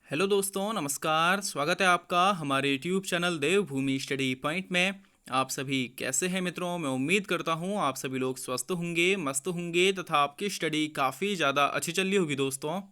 Hello दोस्तों, नमस्कार। स्वागत है आपका हमारे यूट्यूब चैनल देवभूमि स्टडी पॉइंट में। आप सभी कैसे हैं मित्रों? मैं उम्मीद करता हूं आप सभी लोग स्वस्थ होंगे, मस्त होंगे तथा आपकी स्टडी काफ़ी ज़्यादा अच्छी चल रही होगी दोस्तों।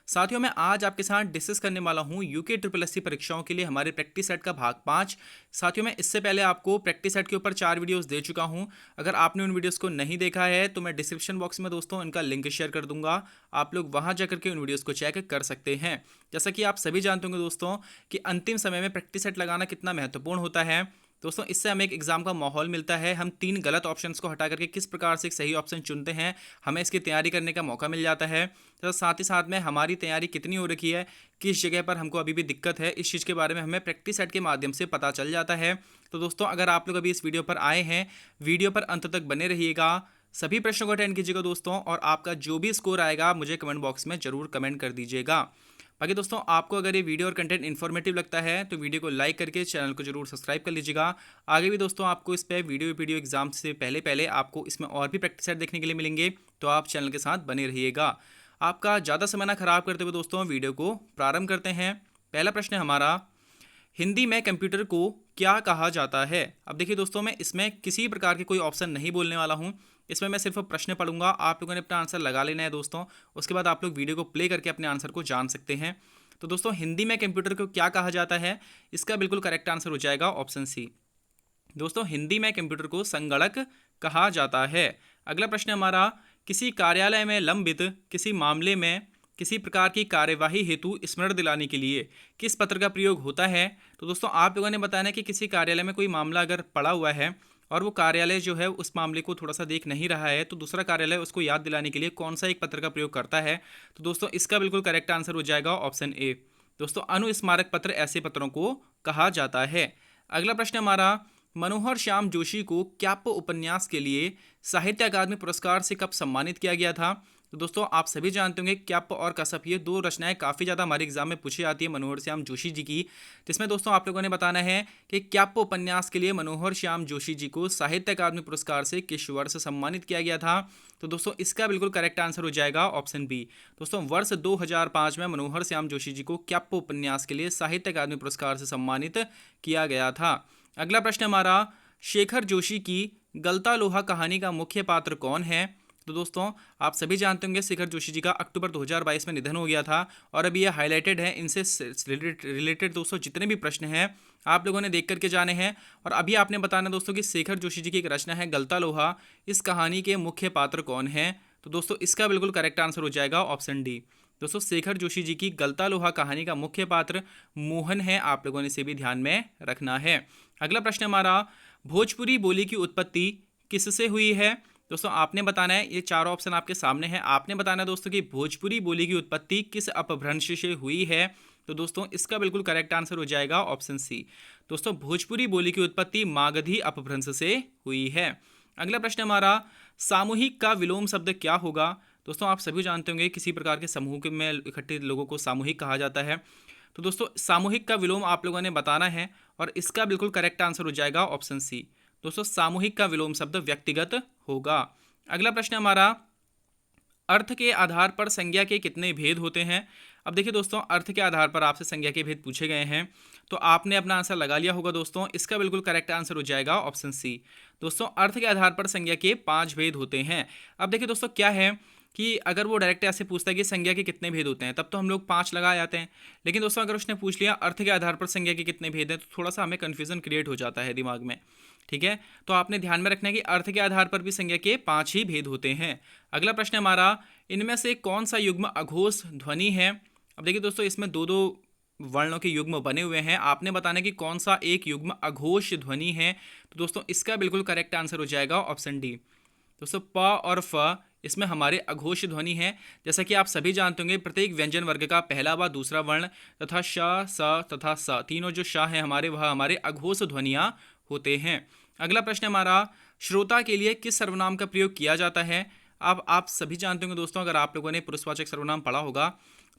साथियों, मैं आज आपके साथ डिस्कस करने वाला हूं यूके ट्रिपल एससी परीक्षाओं के लिए हमारे प्रैक्टिस सेट का भाग 5। साथियों, मैं इससे पहले आपको प्रैक्टिस सेट के ऊपर 4 वीडियोस दे चुका हूं। अगर आपने उन वीडियोस को नहीं देखा है तो मैं डिस्क्रिप्शन बॉक्स में दोस्तों इनका लिंक शेयर कर दूंगा। आप लोग वहां जाकर के उन वीडियोस को चेक कर सकते हैं। जैसा कि आप सभी जानते होंगे दोस्तों कि अंतिम समय में प्रैक्टिस सेट लगाना कितना महत्वपूर्ण होता है। दोस्तों, इससे हमें एक एग्जाम का माहौल मिलता है। हम 3 गलत ऑप्शंस को हटा करके किस प्रकार से एक सही ऑप्शन चुनते हैं, हमें इसकी तैयारी करने का मौका मिल जाता है। तो साथ ही साथ में हमारी तैयारी कितनी हो रखी है, किस जगह पर हमको अभी भी दिक्कत है, इस चीज़ के बारे में हमें प्रैक्टिस सेट के माध्यम से पता चल जाता है। तो दोस्तों, अगर आप लोग अभी इस वीडियो पर आए हैं, वीडियो पर अंत तक बने रहिएगा, सभी प्रश्नों को अटेंड कीजिएगा दोस्तों, और आपका जो भी स्कोर आएगा मुझे कमेंट बॉक्स में जरूर कमेंट कर दीजिएगा। बाकी दोस्तों, आपको अगर ये वीडियो और कंटेंट इन्फॉर्मेटिव लगता है तो वीडियो को लाइक करके चैनल को जरूर सब्सक्राइब कर लीजिएगा। आगे भी दोस्तों आपको इस पे वीडियो एग्जाम से पहले पहले आपको इसमें और भी प्रैक्टिस सेट देखने के लिए मिलेंगे, तो आप चैनल के साथ बने रहिएगा। आपका ज़्यादा समय ना खराब करते हुए दोस्तों वीडियो को प्रारंभ करते हैं। पहला प्रश्न है हमारा, हिंदी में कंप्यूटर को क्या कहा जाता है? अब देखिए दोस्तों, मैं इसमें किसी प्रकार के कोई ऑप्शन नहीं बोलने वाला हूँ। इसमें मैं सिर्फ प्रश्न पढ़ूंगा, आप लोगों ने अपना आंसर लगा लेना है दोस्तों। उसके बाद आप लोग वीडियो को प्ले करके अपने आंसर को जान सकते हैं। तो दोस्तों, हिंदी में कंप्यूटर को क्या कहा जाता है? इसका बिल्कुल करेक्ट आंसर हो जाएगा ऑप्शन सी। दोस्तों, हिंदी में कंप्यूटर को संगणक कहा जाता है। अगला प्रश्न हमारा, किसी कार्यालय में लंबित किसी मामले में किसी प्रकार की कार्यवाही हेतु स्मरण दिलाने के लिए किस पत्र का प्रयोग होता है? तो दोस्तों, आप लोगों ने बताना है कि किसी कार्यालय में कोई मामला अगर पड़ा हुआ है और वो कार्यालय जो है उस मामले को थोड़ा सा देख नहीं रहा है, तो दूसरा कार्यालय उसको याद दिलाने के लिए कौन सा एक पत्र का प्रयोग करता है? तो दोस्तों, इसका बिल्कुल करेक्ट आंसर हो जाएगा ऑप्शन ए। दोस्तों, अनुस्मारक पत्र ऐसे पत्रों को कहा जाता है। अगला प्रश्न हमारा, मनोहर श्याम जोशी को क्याप उपन्यास के लिए साहित्य अकादमी पुरस्कार से कब सम्मानित किया गया था? तो दोस्तों, आप सभी जानते होंगे क्याप और कसप, ये 2 रचनाएं काफ़ी ज़्यादा हमारे एग्जाम में पूछी जाती है मनोहर श्याम जोशी जी की। जिसमें दोस्तों आप लोगों ने बताना है कि क्याप उपन्यास के लिए मनोहर श्याम जोशी जी को साहित्य अकादमी पुरस्कार से किस वर्ष सम्मानित किया गया था? तो दोस्तों, इसका बिल्कुल करेक्ट आंसर हो जाएगा ऑप्शन बी। दोस्तों, वर्ष 2005 में मनोहर श्याम जोशी जी को क्याप उपन्यास के लिए साहित्य अकादमी पुरस्कार से सम्मानित किया गया था। अगला प्रश्न हमारा, शेखर जोशी की गलता लोहा कहानी का मुख्य पात्र कौन है? तो दोस्तों, आप सभी जानते होंगे शेखर जोशी जी का अक्टूबर 2022 में निधन हो गया था, और अभी ये हाईलाइटेड है। इनसे रिलेटेड दोस्तों जितने भी प्रश्न हैं आप लोगों ने देख करके जाने हैं, और अभी आपने बताना दोस्तों कि शेखर जोशी जी की एक रचना है गलता लोहा, इस कहानी के मुख्य पात्र कौन है? तो दोस्तों, इसका बिल्कुल करेक्ट आंसर हो जाएगा ऑप्शन डी। दोस्तों, शेखर जोशी जी की गलता लोहा कहानी का मुख्य पात्र मोहन है। आप लोगों ने इसे भी ध्यान में रखना है। अगला प्रश्न हमारा, भोजपुरी बोली की उत्पत्ति किससे हुई है? दोस्तों, आपने बताना है, ये चारों ऑप्शन आपके सामने हैं। आपने बताना है दोस्तों कि भोजपुरी बोली की उत्पत्ति किस अपभ्रंश से हुई है? तो दोस्तों, इसका बिल्कुल करेक्ट आंसर हो जाएगा ऑप्शन सी। दोस्तों, भोजपुरी बोली की उत्पत्ति मागधी अपभ्रंश से हुई है। अगला प्रश्न हमारा, सामूहिक का विलोम शब्द क्या होगा? दोस्तों, आप सभी जानते होंगे किसी प्रकार के समूह में इकट्ठे लोगों को सामूहिक कहा जाता है। तो दोस्तों, सामूहिक का विलोम आप लोगों ने बताना है, और इसका बिल्कुल करेक्ट आंसर हो जाएगा ऑप्शन सी। दोस्तों, सामूहिक का विलोम शब्द व्यक्तिगत होगा। अगला प्रश्न हमारा, अर्थ के आधार पर संज्ञा के कितने भेद होते हैं? अब देखिए दोस्तों, अर्थ के आधार पर आपसे संज्ञा के भेद पूछे गए हैं, तो आपने अपना आंसर लगा लिया होगा दोस्तों। इसका बिल्कुल करेक्ट आंसर हो जाएगा ऑप्शन सी। दोस्तों, अर्थ के आधार पर संज्ञा के 5 भेद होते हैं। अब देखिए दोस्तों, क्या है कि अगर वो डायरेक्ट ऐसे पूछता है कि संज्ञा के कितने भेद होते हैं, तब तो हम लोग 5 लगा जाते हैं। लेकिन दोस्तों, अगर उसने पूछ लिया अर्थ के आधार पर संज्ञा के कितने भेद हैं, तो थोड़ा सा हमें कन्फ्यूजन क्रिएट हो जाता है दिमाग में। ठीक है, तो आपने ध्यान में रखना है कि अर्थ के आधार पर भी संज्ञा के 5 ही भेद होते हैं। अगला प्रश्न हमारा, इनमें से कौन सा युग्म अघोष ध्वनि है? अब देखिए दोस्तों, इसमें 2-2 वर्णों के युग्म बने हुए हैं। आपने बताना है कि कौन सा एक युग्म अघोष ध्वनि है। तो दोस्तों, इसका बिल्कुल करेक्ट आंसर हो जाएगा ऑप्शन डी। दोस्तों, प और फ इसमें हमारे अघोष ध्वनि है। जैसा कि आप सभी जानते होंगे, प्रत्येक व्यंजन वर्ग का पहला व दूसरा वर्ण तथा श, स तथा स, तीनों जो श हैं हमारे, वह हमारे अघोष ध्वनियाँ होते हैं। अगला प्रश्न हमारा, श्रोता के लिए किस सर्वनाम का प्रयोग किया जाता है? अब आप सभी जानते होंगे दोस्तों, अगर आप लोगों ने पुरुषवाचक सर्वनाम पढ़ा होगा,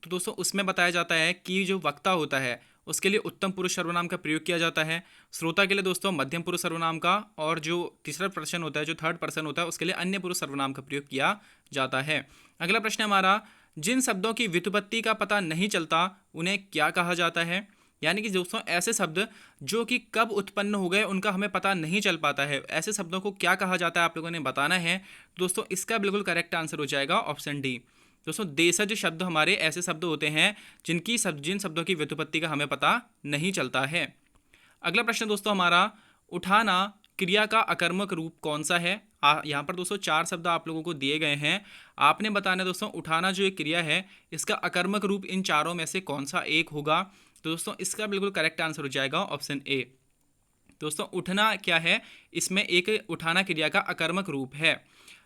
तो दोस्तों उसमें बताया जाता है कि जो वक्ता होता है उसके लिए उत्तम पुरुष सर्वनाम का प्रयोग किया जाता है। श्रोता के लिए दोस्तों मध्यम पुरुष सर्वनाम का, और जो तीसरा पर्सन होता है, जो थर्ड पर्सन होता है, उसके लिए अन्य पुरुष सर्वनाम का प्रयोग किया जाता है। अगला प्रश्न हमारा, जिन शब्दों की व्युत्पत्ति का पता नहीं चलता उन्हें क्या कहा जाता है। यानी कि दोस्तों ऐसे शब्द जो कि कब उत्पन्न हो गए उनका हमें पता नहीं चल पाता है, ऐसे शब्दों को क्या कहा जाता है आप लोगों ने बताना है। दोस्तों इसका बिल्कुल करेक्ट आंसर हो जाएगा ऑप्शन डी। दोस्तों देशज शब्द हमारे ऐसे शब्द होते हैं जिन शब्दों की व्युत्पत्ति का हमें पता नहीं चलता है। अगला प्रश्न दोस्तों हमारा, उठाना क्रिया का अकर्मक रूप कौन सा है। यहाँ पर दोस्तों 4 शब्द आप लोगों को दिए गए हैं, आपने बताना है दोस्तों उठाना जो एक क्रिया है इसका अकर्मक रूप इन चारों में से कौन सा एक होगा। तो दोस्तों इसका बिल्कुल करेक्ट आंसर हो जाएगा ऑप्शन ए। दोस्तों उठना क्या है, इसमें एक उठाना क्रिया का अकर्मक रूप है।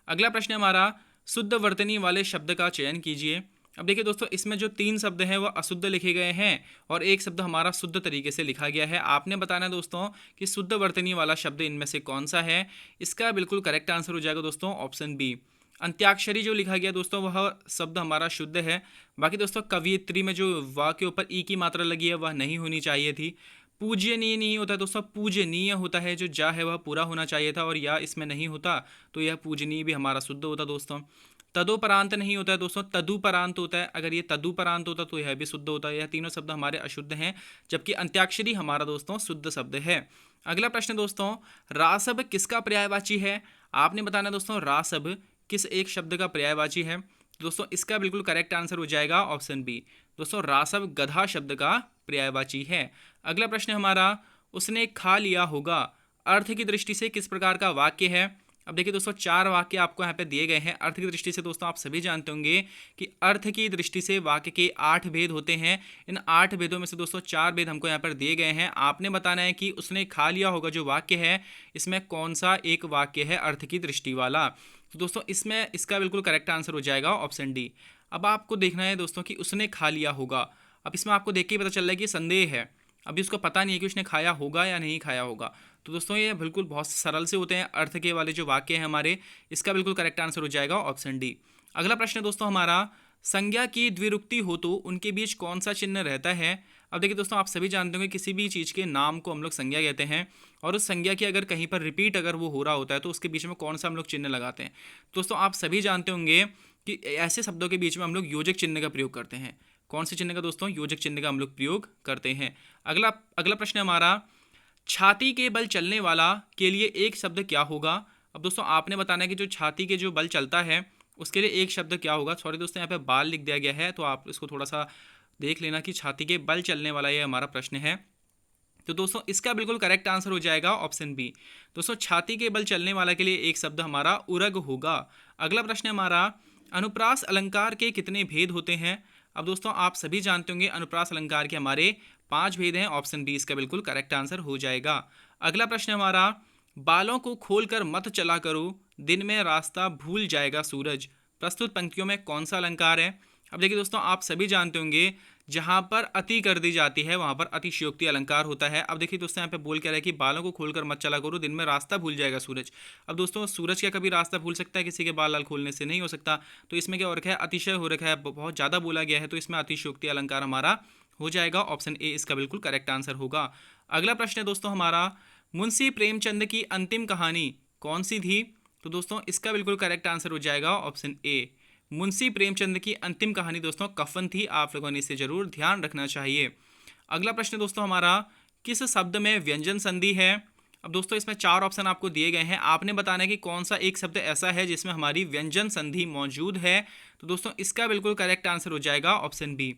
अगला प्रश्न हमारा, शुद्ध वर्तनी वाले शब्द का चयन कीजिए। अब देखिए दोस्तों इसमें जो 3 शब्द हैं वह अशुद्ध लिखे गए हैं और एक शब्द हमारा शुद्ध तरीके से लिखा गया है। आपने बताना है दोस्तों कि शुद्ध वर्तनी वाला शब्द इनमें से कौन सा है। इसका बिल्कुल करेक्ट आंसर हो जाएगा दोस्तों ऑप्शन बी। अंत्याक्षरी जो लिखा गया दोस्तों वह शब्द हमारा शुद्ध है। बाकी दोस्तों कवियत्री में जो वा के ऊपर ई की मात्रा लगी है वह नहीं होनी चाहिए थी। पूज्यनीय नहीं होता दोस्तों, पूजनीय होता है, जो जा है वह पूरा होना चाहिए था और या इसमें नहीं होता तो यह पूजनीय भी हमारा शुद्ध होता दोस्तों। तदोपरांत नहीं होता है दोस्तों, तदुपरांत होता है, अगर ये तदुपरांत होता तो यह भी शुद्ध होता है। यह तीनों शब्द हमारे अशुद्ध हैं जबकि अंत्याक्षरी हमारा दोस्तों शुद्ध शब्द है। अगला प्रश्न दोस्तों, रासब किसका पर्यायवाची है। आपने बताना दोस्तों रासब किस एक शब्द का पर्यायवाची है। दोस्तों इसका बिल्कुल करेक्ट आंसर हो जाएगा ऑप्शन बी। दोस्तों रासब गधा शब्द का पर्यायवाची है। अगला प्रश्न हमारा, उसने खा लिया होगा अर्थ की दृष्टि से किस प्रकार का वाक्य है। अब देखिए दोस्तों 4 वाक्य आपको यहाँ पे दिए गए हैं। अर्थ की दृष्टि से दोस्तों आप सभी जानते होंगे कि अर्थ की दृष्टि से वाक्य के 8 भेद होते हैं। इन 8 भेदों में से दोस्तों 4 भेद हमको यहाँ पर दिए गए हैं। आपने बताना है कि उसने खा लिया होगा जो वाक्य है इसमें कौन सा एक वाक्य है अर्थ की दृष्टि वाला। तो दोस्तों इसमें इसका बिल्कुल करेक्ट आंसर हो जाएगा ऑप्शन डी। अब आपको देखना है दोस्तों कि उसने खा लिया होगा। अब इसमें आपको देख के ही पता चल रहा है कि संदेह है, अभी उसको पता नहीं है कि उसने खाया होगा या नहीं खाया होगा। तो दोस्तों ये बिल्कुल बहुत सरल से होते हैं अर्थ के वाले जो वाक्य हैं हमारे, इसका बिल्कुल करेक्ट आंसर हो जाएगा ऑप्शन डी। अगला प्रश्न दोस्तों हमारा, संज्ञा की द्विरुक्ति हो तो उनके बीच कौन सा चिन्ह रहता है। अब देखिए दोस्तों आप सभी जानते होंगे किसी भी चीज़ के नाम को हम लोग संज्ञा कहते हैं और उस संज्ञा की अगर कहीं पर रिपीट अगर वो हो रहा होता है तो उसके बीच में कौन सा हम लोग चिन्ह लगाते हैं। दोस्तों आप सभी जानते होंगे कि ऐसे शब्दों के बीच में हम लोग योजक चिन्ह का प्रयोग करते हैं। कौन से चिन्ह का दोस्तों, योजक चिन्ह का हम लोग प्रयोग करते हैं। अगला अगला प्रश्न हमारा, छाती के बल चलने वाला के लिए एक शब्द क्या होगा। अब दोस्तों आपने बताना है कि जो छाती के जो बल चलता है उसके लिए एक शब्द क्या होगा। सॉरी दोस्तों यहाँ पे बाल लिख दिया गया है तो आप इसको थोड़ा सा देख लेना कि छाती के बल चलने वाला ये हमारा प्रश्न है। तो दोस्तों इसका बिल्कुल करेक्ट आंसर हो जाएगा ऑप्शन बी। दोस्तों छाती के बल चलने वाला के लिए एक शब्द हमारा उरग होगा। अगला प्रश्न हमारा, अनुप्रास अलंकार के कितने भेद होते हैं। अब दोस्तों आप सभी जानते होंगे अनुप्रास अलंकार के हमारे 5 भेद हैं। ऑप्शन बी इसका बिल्कुल करेक्ट आंसर हो जाएगा। अगला प्रश्न हमारा, बालों को खोलकर मत चला करो दिन में रास्ता भूल जाएगा सूरज, प्रस्तुत पंक्तियों में कौन सा अलंकार है। अब देखिए दोस्तों आप सभी जानते होंगे जहाँ पर अति कर दी जाती है वहाँ पर अतिशयोक्ति अलंकार होता है। अब देखिए दोस्तों यहाँ पे बोल क्या रहा है कि बालों को खोलकर मत चला करो दिन में रास्ता भूल जाएगा सूरज। अब दोस्तों सूरज क्या कभी रास्ता भूल सकता है, किसी के बाल लाल खोलने से नहीं हो सकता। तो इसमें क्या हो रखा है, अतिशय हो रखा है, बहुत ज़्यादा बोला गया है, तो इसमें अतिशयोक्ति अलंकार हमारा हो जाएगा ऑप्शन ए इसका बिल्कुल करेक्ट आंसर होगा। अगला प्रश्न है दोस्तों हमारा, मुंशी प्रेमचंद की अंतिम कहानी कौन सी थी। तो दोस्तों इसका बिल्कुल करेक्ट आंसर हो जाएगा ऑप्शन ए। मुंशी प्रेमचंद की अंतिम कहानी दोस्तों कफन थी। आप लोगों ने इसे जरूर ध्यान रखना चाहिए। अगला प्रश्न दोस्तों हमारा, किस शब्द में व्यंजन संधि है। अब दोस्तों इसमें 4 ऑप्शन आपको दिए गए हैं। आपने बताना है कि कौन सा एक शब्द ऐसा है जिसमें हमारी व्यंजन संधि मौजूद है। तो दोस्तों इसका बिल्कुल करेक्ट आंसर हो जाएगा ऑप्शन बी।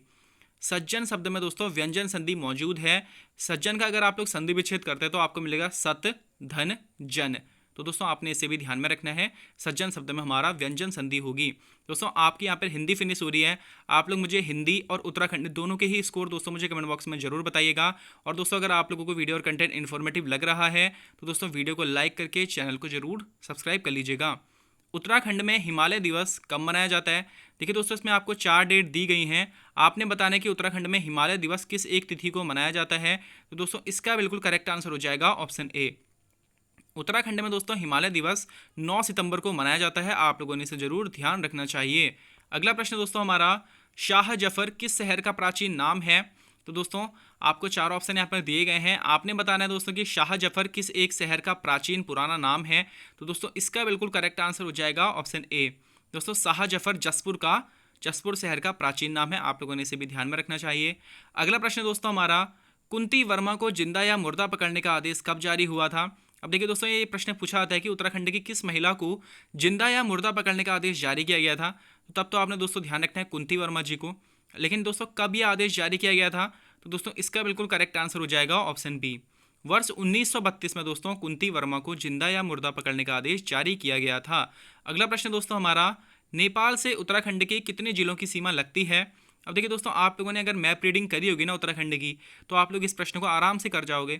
सज्जन शब्द में दोस्तों व्यंजन संधि मौजूद है। सज्जन का अगर आप लोग संधि विच्छेद करते हैं तो आपको मिलेगा सत धन जन। तो दोस्तों आपने इसे भी ध्यान में रखना है, सज्जन शब्द में हमारा व्यंजन संधि होगी। दोस्तों आपकी यहाँ पर हिंदी फिनिश हो रही है। आप लोग मुझे हिंदी और उत्तराखंड दोनों के ही स्कोर दोस्तों मुझे कमेंट बॉक्स में जरूर बताइएगा। और दोस्तों अगर आप लोगों को वीडियो और कंटेंट इन्फॉर्मेटिव लग रहा है तो दोस्तों वीडियो को लाइक करके चैनल को जरूर सब्सक्राइब कर लीजिएगा। उत्तराखंड में हिमालय दिवस कब मनाया जाता है। देखिए दोस्तों इसमें आपको 4 डेट दी गई हैं। आपने बताना है कि उत्तराखंड में हिमालय दिवस किस एक तिथि को मनाया जाता है। तो दोस्तों इसका बिल्कुल करेक्ट आंसर हो जाएगा ऑप्शन ए। उत्तराखंड में दोस्तों हिमालय दिवस 9 सितंबर को मनाया जाता है। आप लोगों ने इसे जरूर ध्यान रखना चाहिए। अगला प्रश्न दोस्तों हमारा, शाह जफर किस शहर का प्राचीन नाम है। तो दोस्तों आपको 4 ऑप्शन यहाँ पर दिए गए हैं। आपने बताना है दोस्तों कि शाह जफर किस एक शहर का प्राचीन पुराना नाम है। तो दोस्तों इसका बिल्कुल करेक्ट आंसर हो जाएगा ऑप्शन ए। दोस्तों शाह जफर जसपुर का जसपुर शहर का प्राचीन नाम है, आप लोगों ने इसे भी ध्यान में रखना चाहिए। अगला प्रश्न दोस्तों हमारा, कुंती वर्मा को जिंदा या मुर्दा पकड़ने का आदेश कब जारी हुआ था। अब देखिए दोस्तों, ये प्रश्न पूछा जाता है कि उत्तराखंड की किस महिला को जिंदा या मुर्दा पकड़ने का आदेश जारी किया गया था। तब तो आपने दोस्तों ध्यान रखना है कुंती वर्मा जी को, लेकिन दोस्तों कब यह आदेश जारी किया गया था, तो दोस्तों इसका बिल्कुल करेक्ट आंसर हो जाएगा ऑप्शन बी, वर्ष 1932 में दोस्तों कुंती वर्मा को जिंदा या मुर्दा पकड़ने का आदेश जारी किया गया था। अगला प्रश्न दोस्तों हमारा, नेपाल से उत्तराखंड के कितने जिलों की सीमा लगती है। अब देखिए दोस्तों, आप लोगों ने अगर मैप रीडिंग करी होगी ना उत्तराखंड की, तो आप लोग इस प्रश्न को आराम से कर जाओगे।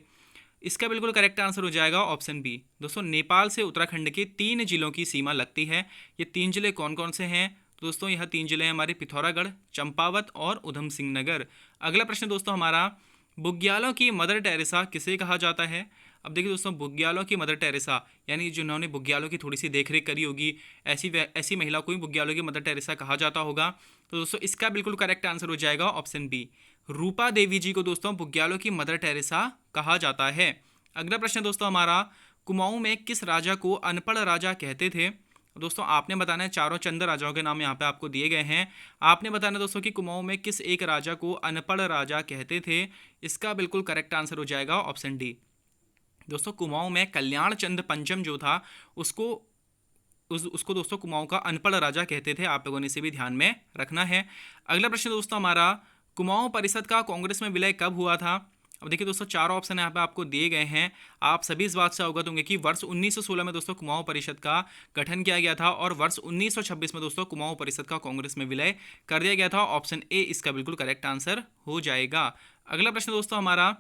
इसका बिल्कुल करेक्ट आंसर हो जाएगा ऑप्शन बी। दोस्तों नेपाल से उत्तराखंड के 3 जिलों की सीमा लगती है। ये 3 जिले कौन कौन से हैं, तो दोस्तों यह 3 जिले हैं हमारे पिथौरागढ़, चंपावत और उधम सिंह नगर। अगला प्रश्न दोस्तों हमारा, बुग्यालों की मदर टेरेसा किसे कहा जाता है। अब देखिए दोस्तों, बुग्यालों की मदर टेरेसा यानी जिन्होंने बुग्यालों की थोड़ी सी देखरेख करी होगी, ऐसी महिला को ही बुग्यालों की मदर टेरेसा कहा जाता होगा। तो दोस्तों इसका बिल्कुल करेक्ट आंसर हो जाएगा ऑप्शन बी, रूपा देवी जी को दोस्तों बुग्यालों की मदर टेरेसा कहा जाता है। अगला प्रश्न दोस्तों हमारा, कुमाऊं में किस राजा को अनपढ़ राजा कहते थे। दोस्तों आपने बताना है, चारों चंद राजाओं के नाम यहाँ पे आपको दिए गए हैं। आपने बताना दोस्तों कि कुमाऊं में किस एक राजा को अनपढ़ राजा कहते थे। इसका बिल्कुल करेक्ट आंसर हो जाएगा ऑप्शन डी। दोस्तों कुमाऊं में कल्याण चंद पंचम जो था, उसको दोस्तों कुमाऊं का अनपढ़ राजा कहते थे। आप लोगों ने इसे भी ध्यान में रखना है। अगला प्रश्न दोस्तों हमारा, कुमाऊं परिषद का कांग्रेस में विलय कब हुआ था। अब देखिए दोस्तों, चारों ऑप्शन यहाँ पे आपको दिए गए हैं। आप सभी इस बात से अवगत होंगे कि वर्ष 1916 में दोस्तों कुमाऊं परिषद का गठन किया गया था और वर्ष 1926 में दोस्तों कुमाऊं परिषद का कांग्रेस में विलय कर दिया गया था। ऑप्शन ए इसका बिल्कुल करेक्ट आंसर हो जाएगा। अगला प्रश्न दोस्तों हमारा,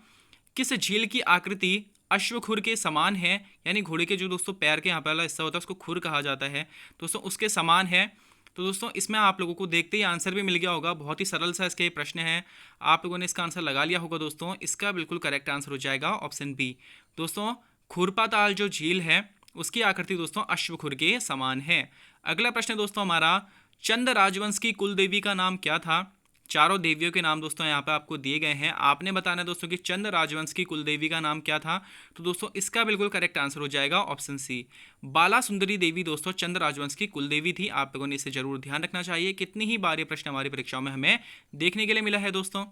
किस झील की आकृति अश्वखुर के समान है, यानी घोड़े के जो दोस्तों पैर के यहाँ पे वाला हिस्सा होता है उसको खुर कहा जाता है, दोस्तों उसके समान है। तो दोस्तों इसमें आप लोगों को देखते ही आंसर भी मिल गया होगा। बहुत ही सरल सा इसके प्रश्न है, आप लोगों ने इसका आंसर लगा लिया होगा। दोस्तों इसका बिल्कुल करेक्ट आंसर हो जाएगा ऑप्शन बी। दोस्तों खुरपा ताल जो झील है उसकी आकृति दोस्तों अश्वखुर के समान है। अगला प्रश्न दोस्तों हमारा, चंद राजवंश की कुल देवी का नाम क्या था। चारों देवियों के नाम दोस्तों यहाँ पे आपको दिए गए हैं। आपने बताना है दोस्तों कि चंद राजवंश की कुल देवी का नाम क्या था। तो दोस्तों इसका बिल्कुल करेक्ट आंसर हो जाएगा ऑप्शन सी, बाला सुंदरी देवी दोस्तों चंद राजवंश की कुल देवी थी। आप लोगों ने इसे जरूर ध्यान रखना चाहिए। कितनी ही बार ये प्रश्न हमारी परीक्षाओं में हमें देखने के लिए मिला है दोस्तों।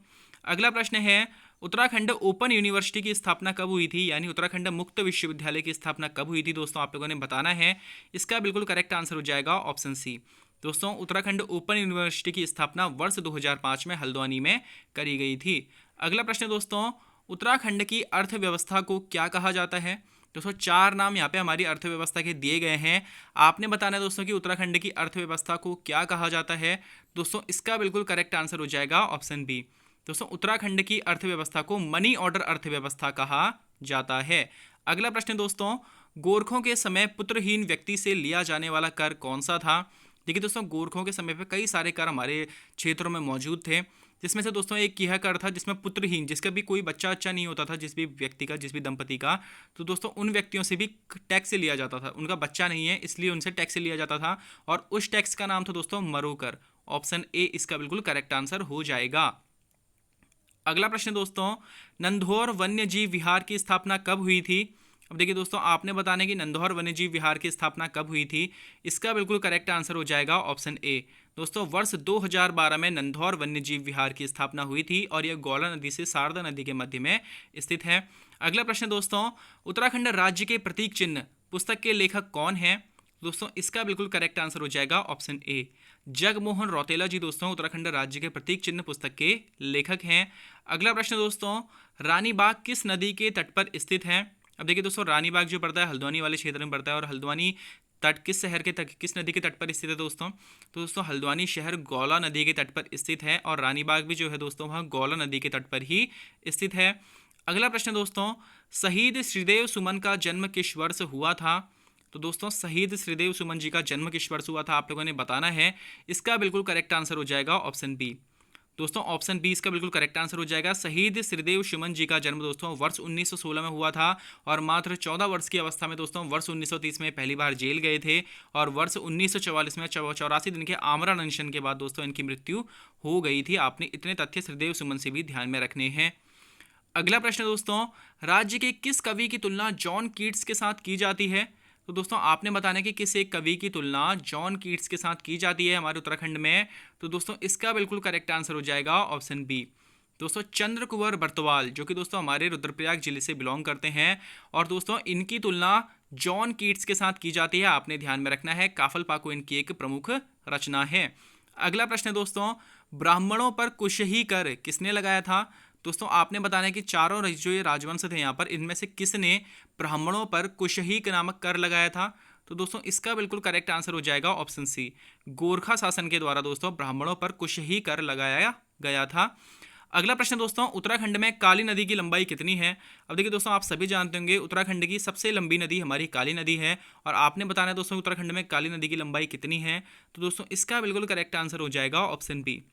अगला प्रश्न है, उत्तराखंड ओपन यूनिवर्सिटी की स्थापना कब हुई थी, यानी उत्तराखंड मुक्त विश्वविद्यालय की स्थापना कब हुई थी। दोस्तों आप लोगों ने बताना है। इसका बिल्कुल करेक्ट आंसर हो जाएगा ऑप्शन सी। दोस्तों उत्तराखंड ओपन यूनिवर्सिटी की स्थापना वर्ष 2005 में हल्द्वानी में करी गई थी। अगला प्रश्न दोस्तों, उत्तराखंड की अर्थव्यवस्था को क्या कहा जाता है। दोस्तों 4 नाम यहाँ पे हमारी अर्थव्यवस्था के दिए गए हैं। आपने बताना है दोस्तों कि उत्तराखंड की अर्थव्यवस्था को क्या कहा जाता है। दोस्तों इसका बिल्कुल करेक्ट आंसर हो जाएगा ऑप्शन बी। दोस्तों उत्तराखंड की अर्थव्यवस्था को मनी ऑर्डर अर्थव्यवस्था कहा जाता है। अगला प्रश्न दोस्तों, गोरखों के समय पुत्रहीन व्यक्ति से लिया जाने वाला कर कौन सा था। देखिए दोस्तों, गोरखों के समय पे कई सारे कर हमारे क्षेत्रों में मौजूद थे, जिसमें से दोस्तों एक यह कर था जिसमें पुत्रहीन, जिसका भी कोई बच्चा अच्छा नहीं होता था, जिस भी व्यक्ति का, जिस भी दंपति का, तो दोस्तों उन व्यक्तियों से भी टैक्स लिया जाता था। उनका बच्चा नहीं है इसलिए उनसे टैक्स लिया जाता था, और उस टैक्स का नाम था दोस्तों मरो कर। ऑप्शन ए इसका बिल्कुल करेक्ट आंसर हो जाएगा। अगला प्रश्न दोस्तों, नंधौर वन्य जीव विहार की स्थापना कब हुई थी। अब देखिए दोस्तों, आपने बताना है कि नंधौर वन्यजीव विहार की स्थापना कब हुई थी। इसका बिल्कुल करेक्ट आंसर हो जाएगा ऑप्शन ए। दोस्तों वर्ष 2012 में नंधौर वन्यजीव विहार की स्थापना हुई थी और यह गौला नदी से शारदा नदी के मध्य में स्थित है। अगला प्रश्न दोस्तों, उत्तराखंड राज्य के प्रतीक चिन्ह पुस्तक के लेखक कौन है। दोस्तों इसका बिल्कुल करेक्ट आंसर हो जाएगा ऑप्शन ए, जगमोहन रौतेला जी दोस्तों उत्तराखंड राज्य के प्रतीक चिन्ह पुस्तक के लेखक हैं। अगला प्रश्न दोस्तों, रानी बाग किस नदी के तट पर स्थित है। अब देखिए दोस्तों, रानी बाग जो पड़ता है हल्द्वानी वाले क्षेत्र में पड़ता है, और हल्द्वानी तट किस शहर के तट, किस नदी के तट पर स्थित है दोस्तों। तो दोस्तों हल्द्वानी शहर गौला नदी के तट पर स्थित है, और रानी बाग भी जो है दोस्तों वहाँ गौला नदी के तट पर ही स्थित है। अगला प्रश्न दोस्तों, शहीद श्रीदेव सुमन का जन्म किस वर्ष हुआ था। तो दोस्तों शहीद श्रीदेव सुमन जी का जन्म किस वर्ष हुआ था, आप लोगों ने बताना है। इसका बिल्कुल करेक्ट आंसर हो जाएगा ऑप्शन बी। दोस्तों ऑप्शन बी इसका बिल्कुल करेक्ट आंसर हो जाएगा। शहीद श्रीदेव सुमन जी का जन्म दोस्तों वर्ष 1916 में हुआ था, और मात्र 14 वर्ष की अवस्था में दोस्तों वर्ष 1930 में पहली बार जेल गए थे, और वर्ष 1944 में 84 दिन के आमरण अनशन के बाद दोस्तों इनकी मृत्यु हो गई थी। आपने इतने तथ्य श्रीदेव सुमन से भी ध्यान में रखने हैं। अगला प्रश्न दोस्तों, राज्य के किस कवि की तुलना जॉन कीट्स के साथ की जाती है। तो दोस्तों आपने बताना है कि किस एक कवि की तुलना जॉन कीट्स के साथ की जाती है हमारे उत्तराखंड में। तो दोस्तों इसका बिल्कुल करेक्ट आंसर हो जाएगा ऑप्शन बी। दोस्तों चंद्र कुंवर बर्तवाल जो कि दोस्तों हमारे रुद्रप्रयाग जिले से बिलोंग करते हैं, और दोस्तों इनकी तुलना जॉन कीट्स के साथ की जाती है। आपने ध्यान में रखना है, काफल पाको इनकी एक प्रमुख रचना है। अगला प्रश्न है दोस्तों, ब्राह्मणों पर कुश ही कर किसने लगाया था। दोस्तों आपने बताना है कि चारों जो ये राजवंश थे यहाँ पर, इनमें से किसने ब्राह्मणों पर कुशहीक नामक कर लगाया था। तो दोस्तों इसका बिल्कुल करेक्ट आंसर हो जाएगा ऑप्शन सी। गोरखा शासन के द्वारा दोस्तों ब्राह्मणों पर कुशही कर लगाया गया था। अगला प्रश्न दोस्तों, उत्तराखंड में काली नदी की लंबाई कितनी है। अब देखिए दोस्तों, आप सभी जानते होंगे उत्तराखंड की सबसे लंबी नदी हमारी काली नदी है, और आपने बताना है दोस्तों उत्तराखंड में काली नदी की लंबाई कितनी है। तो दोस्तों इसका बिल्कुल करेक्ट आंसर हो जाएगा ऑप्शन बी।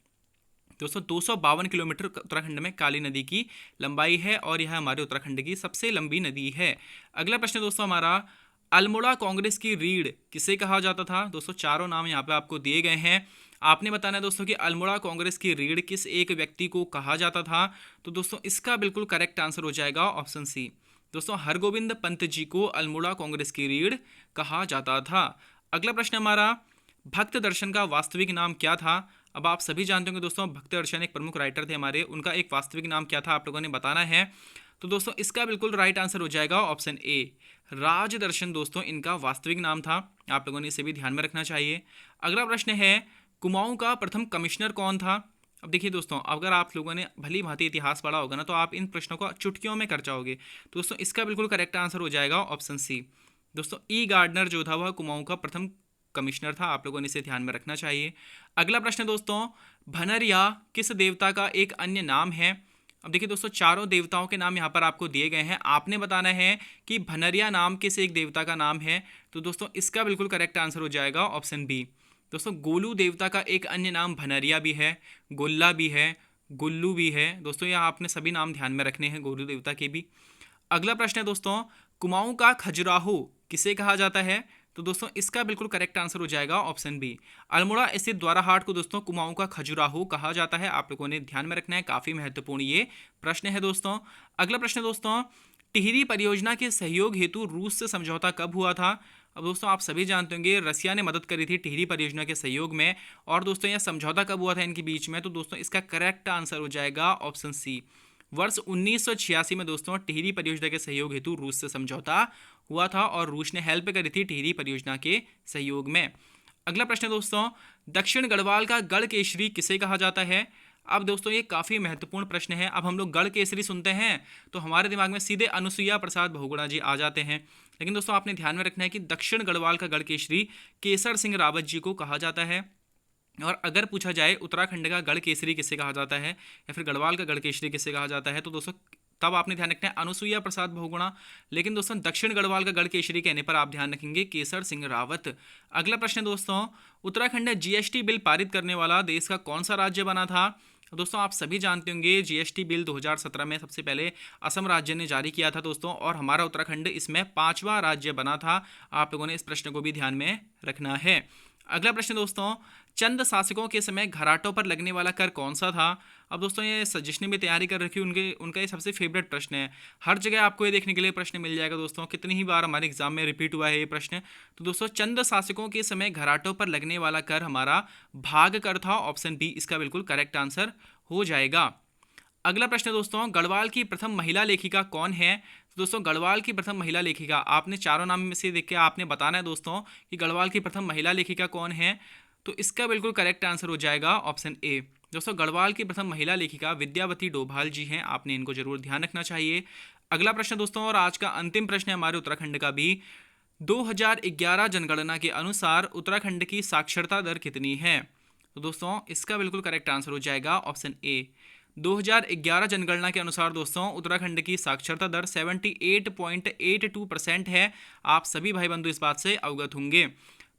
दोस्तों 252 किलोमीटर उत्तराखंड में काली नदी की लंबाई है, और यह हमारे उत्तराखंड की सबसे लंबी नदी है। अगला प्रश्न दोस्तों हमारा, अल्मोड़ा कांग्रेस की रीढ़ किसे कहा जाता था। दोस्तों चारों नाम यहाँ पे आपको दिए गए हैं। आपने बताना है दोस्तों कि अल्मोड़ा कांग्रेस की रीढ़ किस एक व्यक्ति को कहा जाता था। तो दोस्तों इसका बिल्कुल करेक्ट आंसर हो जाएगा ऑप्शन सी। दोस्तों हरगोविंद पंत जी को अल्मोड़ा कांग्रेस की रीढ़ कहा जाता था। अगला प्रश्न हमारा, भक्त दर्शन का वास्तविक नाम क्या था। अब आप सभी जानते होंगे दोस्तों भक्त दर्शन एक प्रमुख राइटर थे हमारे, उनका एक वास्तविक नाम क्या था आप लोगों ने बताना है। तो दोस्तों इसका बिल्कुल राइट आंसर हो जाएगा ऑप्शन ए, राजदर्शन दोस्तों इनका वास्तविक नाम था। आप लोगों ने इसे भी ध्यान में रखना चाहिए। अगला प्रश्न है, कुमाऊं का प्रथम कमिश्नर कौन था। अब देखिए दोस्तों, अगर आप लोगों ने भली भांति इतिहास पढ़ा होगा ना, तो आप इन प्रश्नों को चुटकियों में कर जाओगे। तो दोस्तों इसका बिल्कुल करेक्ट आंसर हो जाएगा ऑप्शन सी। दोस्तों ई गार्डनर जो था वह कुमाऊं का प्रथम कमिश्नर था। आप लोगों ने इसे ध्यान में रखना चाहिए। अगला प्रश्न दोस्तों, भनरिया किस देवता का एक अन्य नाम है। अब देखिए दोस्तों, चारों देवताओं के नाम यहाँ पर आपको दिए गए हैं। आपने बताना है कि भनरिया नाम किस एक देवता का नाम है। तो दोस्तों इसका बिल्कुल करेक्ट आंसर हो जाएगा ऑप्शन बी। दोस्तों गोलू देवता का एक अन्य नाम भनरिया भी है, गोल्ला भी है, गुल्लू भी है। दोस्तों यहाँ आपने सभी नाम ध्यान में रखने हैं गोलू देवता के भी। अगला प्रश्न है दोस्तों, कुमाऊं का खजुराहो किसे कहा जाता है। तो दोस्तों इसका बिल्कुल करेक्ट आंसर हो जाएगा ऑप्शन बी। अल्मोड़ा स्थित द्वाराहाट को दोस्तों कुमाऊं का खजुराहो कहा जाता है। आप लोगों ने ध्यान में रखना है, काफी महत्वपूर्ण ये प्रश्न है दोस्तों। अगला प्रश्न दोस्तों, टिहरी परियोजना के सहयोग हेतु रूस से समझौता कब हुआ था। अब दोस्तों आप सभी जानते होंगे रसिया ने मदद करी थी टिहरी परियोजना के सहयोग में, और दोस्तों यह समझौता कब हुआ था इनके बीच में। तो दोस्तों इसका करेक्ट आंसर हो जाएगा ऑप्शन सी। वर्ष 1986 में दोस्तों टिहरी परियोजना के सहयोग हेतु रूस से समझौता हुआ था, और रूस ने हेल्प करी थी टिहरी परियोजना के सहयोग में। अगला प्रश्न दोस्तों, दक्षिण गढ़वाल का गढ़ केसरी किसे कहा जाता है। अब दोस्तों ये काफ़ी महत्वपूर्ण प्रश्न है। अब हम लोग गढ़ केसरी सुनते हैं तो हमारे दिमाग में सीधे अनुसुईया प्रसाद बहुगुणा जी आ जाते हैं, लेकिन दोस्तों आपने ध्यान में रखना है कि दक्षिण गढ़वाल का गढ़ केसरी केसर सिंह रावत जी को कहा जाता है। और अगर पूछा जाए उत्तराखंड का गढ़ केसरी किसे कहा जाता है, या फिर गढ़वाल का गढ़ केसरी किसे कहा जाता है, तो दोस्तों तब आपने ध्यान रखना है अनुसुईया प्रसाद बहुगुणा। लेकिन दोस्तों दक्षिण गढ़वाल का गढ़ केसरी कहने पर आप ध्यान रखेंगे केसर सिंह रावत। अगला प्रश्न दोस्तों, उत्तराखंड ने जीएसटी बिल पारित करने वाला देश का कौन सा राज्य बना था। दोस्तों आप सभी जानते होंगे जीएसटी बिल 2017 में सबसे पहले असम राज्य ने जारी किया था दोस्तों, और हमारा उत्तराखंड इसमें 5वां राज्य बना था। आप लोगों ने इस प्रश्न को भी ध्यान में रखना है। अगला प्रश्न दोस्तों, चंद शासकों के समय घराटों पर लगने वाला कर कौन सा था। अब दोस्तों ये जिसने भी तैयारी कर रखी है उनका ये सबसे फेवरेट प्रश्न है। हर जगह आपको ये देखने के लिए प्रश्न मिल जाएगा दोस्तों, कितनी ही बार हमारे एग्जाम में रिपीट हुआ है ये प्रश्न। तो दोस्तों चंद शासकों के समय घराटों पर लगने वाला कर हमारा भाग कर था। ऑप्शन बी इसका बिल्कुल करेक्ट आंसर हो जाएगा। अगला प्रश्न दोस्तों, गढ़वाल की प्रथम महिला लेखिका कौन है। तो दोस्तों गढ़वाल की प्रथम महिला लेखिका, आपने चारों नाम में से देख के आपने बताना है दोस्तों कि गढ़वाल की प्रथम महिला लेखिका कौन है। तो इसका बिल्कुल करेक्ट आंसर हो जाएगा ऑप्शन ए। दोस्तों गढ़वाल की प्रथम महिला लेखिका विद्यावती डोभाल जी हैं। आपने इनको जरूर ध्यान रखना चाहिए। अगला प्रश्न दोस्तों, और आज का अंतिम प्रश्न है हमारे उत्तराखंड का भी, 2011 जनगणना के अनुसार उत्तराखंड की साक्षरता दर कितनी है। तो दोस्तों इसका बिल्कुल करेक्ट आंसर हो जाएगा ऑप्शन ए। 2011 जनगणना के अनुसार दोस्तों उत्तराखंड की साक्षरता दर 78.82% है। आप सभी भाई बंधु इस बात से अवगत होंगे।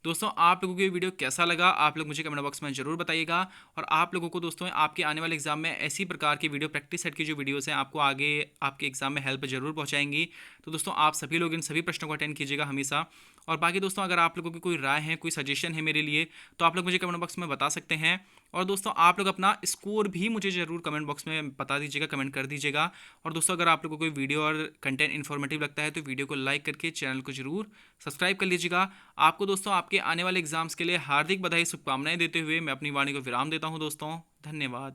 दोस्तों आप लोगों को ये वीडियो कैसा लगा आप लोग मुझे कमेंट बॉक्स में जरूर बताइएगा, और आप लोगों को दोस्तों आपके आने वाले एग्जाम में ऐसी प्रकार की वीडियो प्रैक्टिस सेट की जो वीडियोस हैं आपको आगे आपके एग्जाम में हेल्प जरूर पहुंचाएंगी। तो दोस्तों आप सभी लोग इन सभी प्रश्नों को अटेंड कीजिएगा हमेशा। और बाकी दोस्तों अगर आप लोगों की कोई राय है, कोई सजेशन है मेरे लिए, तो आप लोग मुझे कमेंट बॉक्स में बता सकते हैं। और दोस्तों आप लोग अपना स्कोर भी मुझे ज़रूर कमेंट बॉक्स में बता दीजिएगा, कमेंट कर दीजिएगा। और दोस्तों अगर आप लोगों को कोई वीडियो और कंटेंट इन्फॉर्मेटिव लगता है तो वीडियो को लाइक करके चैनल को जरूर सब्सक्राइब कर लीजिएगा। आपको दोस्तों आपके आने वाले एग्जाम्स के लिए हार्दिक बधाई, शुभकामनाएं देते हुए मैं अपनी वाणी को विराम देता हूं दोस्तों। धन्यवाद।